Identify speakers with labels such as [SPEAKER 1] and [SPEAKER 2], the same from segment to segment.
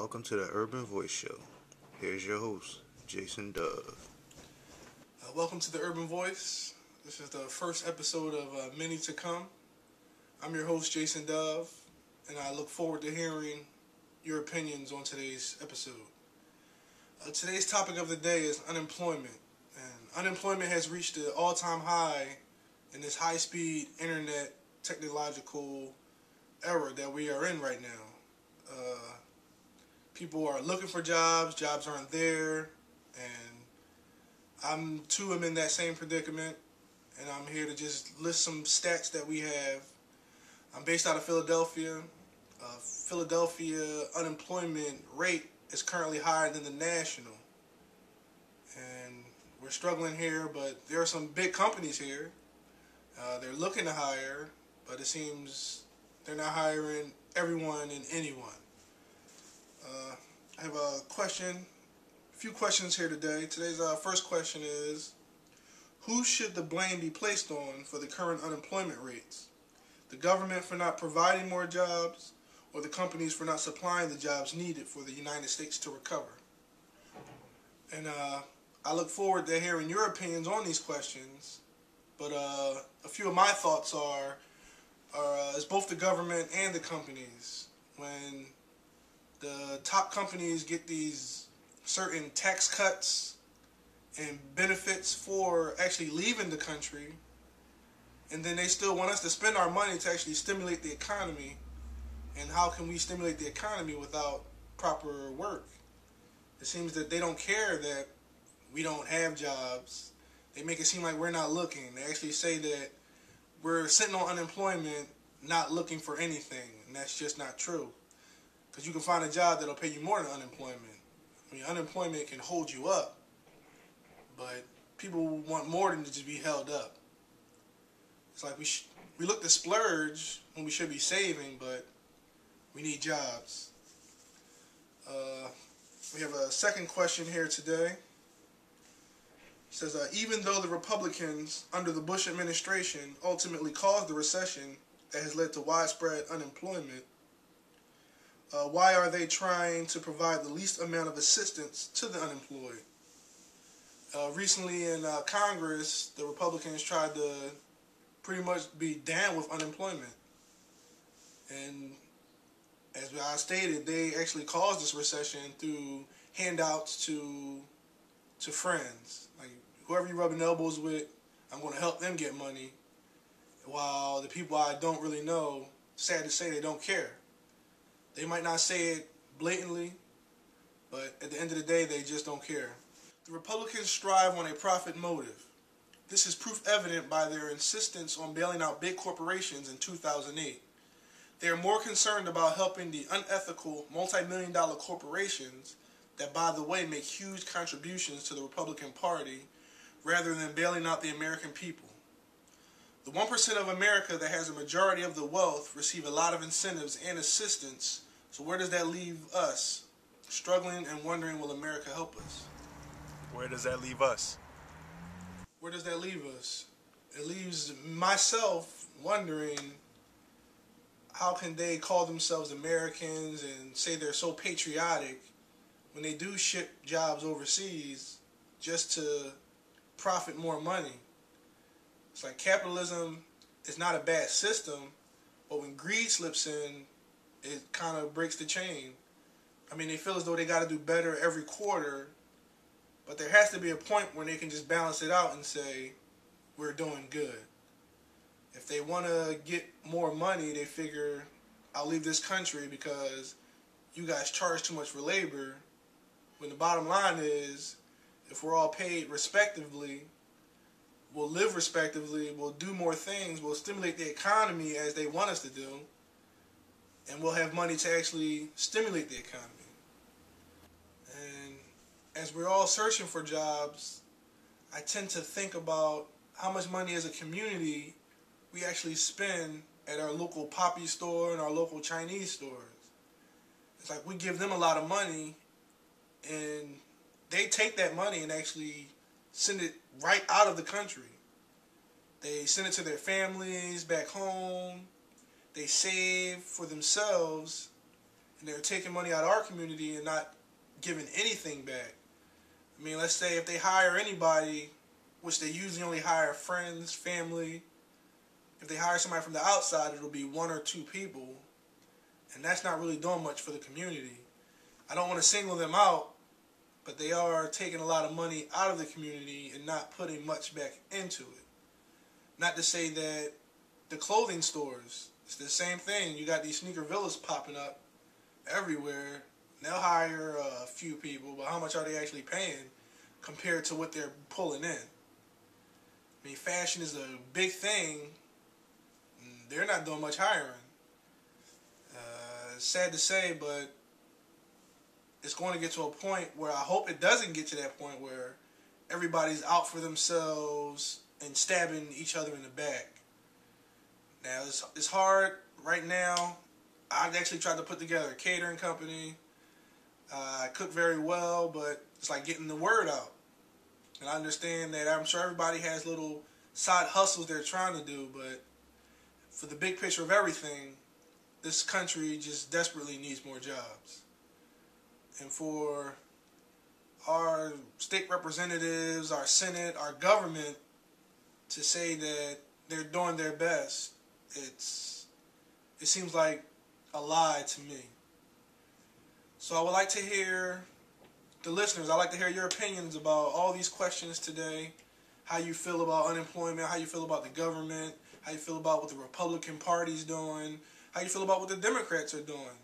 [SPEAKER 1] Welcome to the Urban Voice Show. Here's your host, Jason Dove.
[SPEAKER 2] Welcome to the Urban Voice. This is the first episode of many to come. I'm your host, Jason Dove, and I look forward to hearing your opinions on today's episode. Today's topic of the day is unemployment. And unemployment has reached an all-time high in this high-speed internet technological era that we are in right now. People are looking for jobs aren't there, and I'm in that same predicament, and I'm here to just list some stats that we have. I'm based out of Philadelphia. Philadelphia unemployment rate is currently higher than the national, and we're struggling here, but there are some big companies here. They're looking to hire, but it seems they're not hiring everyone and anyone. I have a few questions here today. Today's first question is, who should the blame be placed on for the current unemployment rates? The government for not providing more jobs, or the companies for not supplying the jobs needed for the United States to recover? And I look forward to hearing your opinions on these questions, but a few of my thoughts are it's both the government and the companies. When the top companies get these certain tax cuts and benefits for actually leaving the country, and then they still want us to spend our money to actually stimulate the economy. And how can we stimulate the economy without proper work? It seems that they don't care that we don't have jobs. They make it seem like we're not looking. They actually say that we're sitting on unemployment, not looking for anything, and that's just not true. Because you can find a job that'll pay you more than unemployment. I mean, unemployment can hold you up, but people want more than to just be held up. It's like we look to splurge when we should be saving, but we need jobs. We have a second question here today. It says, even though the Republicans under the Bush administration ultimately caused the recession that has led to widespread unemployment, why are they trying to provide the least amount of assistance to the unemployed? Recently in Congress, the Republicans tried to pretty much be down with unemployment. And as I stated, they actually caused this recession through handouts to friends. Like, whoever you're rubbing elbows with, I'm going to help them get money. While the people I don't really know, sad to say, they don't care. They might not say it blatantly, but at the end of the day, they just don't care. The Republicans strive on a profit motive. This is proof evident by their insistence on bailing out big corporations in 2008. They are more concerned about helping the unethical multi-million-dollar corporations that, by the way, make huge contributions to the Republican Party rather than bailing out the American people. The 1% of America that has a majority of the wealth receive a lot of incentives and assistance, so where does that leave us? Struggling and wondering, will America help us?
[SPEAKER 3] Where does that leave us?
[SPEAKER 2] Where does that leave us? It leaves myself wondering, how can they call themselves Americans and say they're so patriotic when they do ship jobs overseas just to profit more money? It's like capitalism is not a bad system, but when greed slips in, it kind of breaks the chain. I mean, they feel as though they got to do better every quarter, but there has to be a point where they can just balance it out and say, we're doing good. If they want to get more money, they figure, I'll leave this country because you guys charge too much for labor. When the bottom line is, if we're all paid respectively, we'll live respectively, we'll do more things, we'll stimulate the economy as they want us to do, and we'll have money to actually stimulate the economy. And as we're all searching for jobs, I tend to think about how much money as a community we actually spend at our local Poppy store and our local Chinese stores. It's like we give them a lot of money, and they take that money and actually send it right out of the country. They send it to their families back home. They save for themselves, and they're taking money out of our community and not giving anything back. I mean, let's say if they hire anybody, which they usually only hire friends, family, if they hire somebody from the outside, it'll be 1 or 2 people, and that's not really doing much for the community. I don't want to single them out, but they are taking a lot of money out of the community and not putting much back into it. Not to say that the clothing stores, it's the same thing. You got these sneaker villas popping up everywhere. They'll hire a few people, but how much are they actually paying compared to what they're pulling in? I mean, fashion is a big thing. They're not doing much hiring. It's sad to say, but it's going to get to a point where I hope it doesn't get to that point where everybody's out for themselves and stabbing each other in the back. Now, it's hard right now. I actually tried to put together a catering company. I cook very well, but it's like getting the word out. And I understand that I'm sure everybody has little side hustles they're trying to do, but for the big picture of everything, this country just desperately needs more jobs. And for our state representatives, our Senate, our government to say that they're doing their best, it seems like a lie to me. So I would like to hear the listeners. I'd like to hear your opinions about all these questions today. How you feel about unemployment, how you feel about the government, how you feel about what the Republican Party's doing, how you feel about what the Democrats are doing.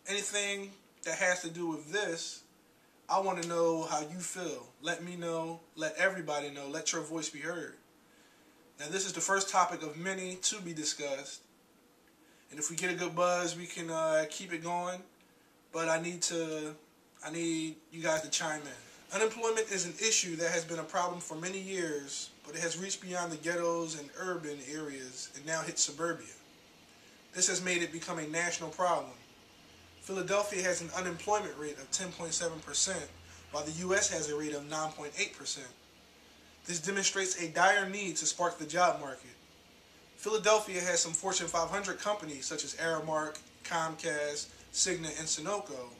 [SPEAKER 2] Anything that has to do with this, I want to know how you feel. Let me know, let everybody know, let your voice be heard. Now, this is the first topic of many to be discussed. And if we get a good buzz, we can keep it going. But I need you guys to chime in. Unemployment is an issue that has been a problem for many years, but it has reached beyond the ghettos and urban areas and now hits suburbia. This has made it become a national problem. Philadelphia has an unemployment rate of 10.7%, while the U.S. has a rate of 9.8%. This demonstrates a dire need to spark the job market. Philadelphia has some Fortune 500 companies such as Aramark, Comcast, Cigna, and Sunoco,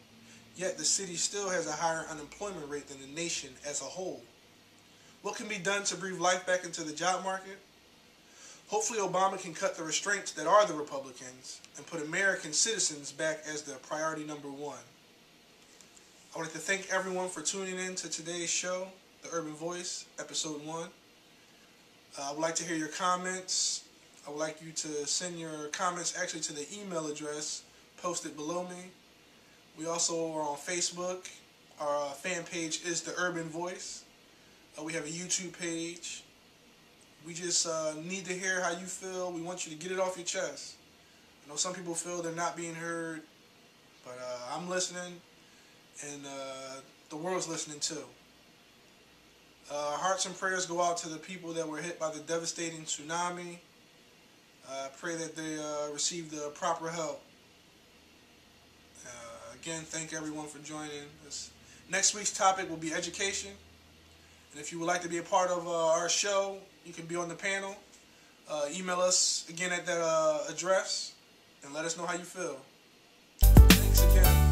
[SPEAKER 2] yet the city still has a higher unemployment rate than the nation as a whole. What can be done to breathe life back into the job market? Hopefully Obama can cut the restraints that are the Republicans and put American citizens back as the priority number one. I would like to thank everyone for tuning in to today's show, The Urban Voice, Episode 1. I would like to hear your comments. I would like you to send your comments actually to the email address posted below me. We also are on Facebook. Our fan page is The Urban Voice. We have a YouTube page. We just need to hear how you feel. We want you to get it off your chest. I know some people feel they're not being heard, but I'm listening, and the world's listening too. Hearts and prayers go out to the people that were hit by the devastating tsunami. Pray that they receive the proper help. Again, thank everyone for joining us. Next week's topic will be education. And if you would like to be a part of our show, you can be on the panel. Email us again at that address and let us know how you feel. Thanks again.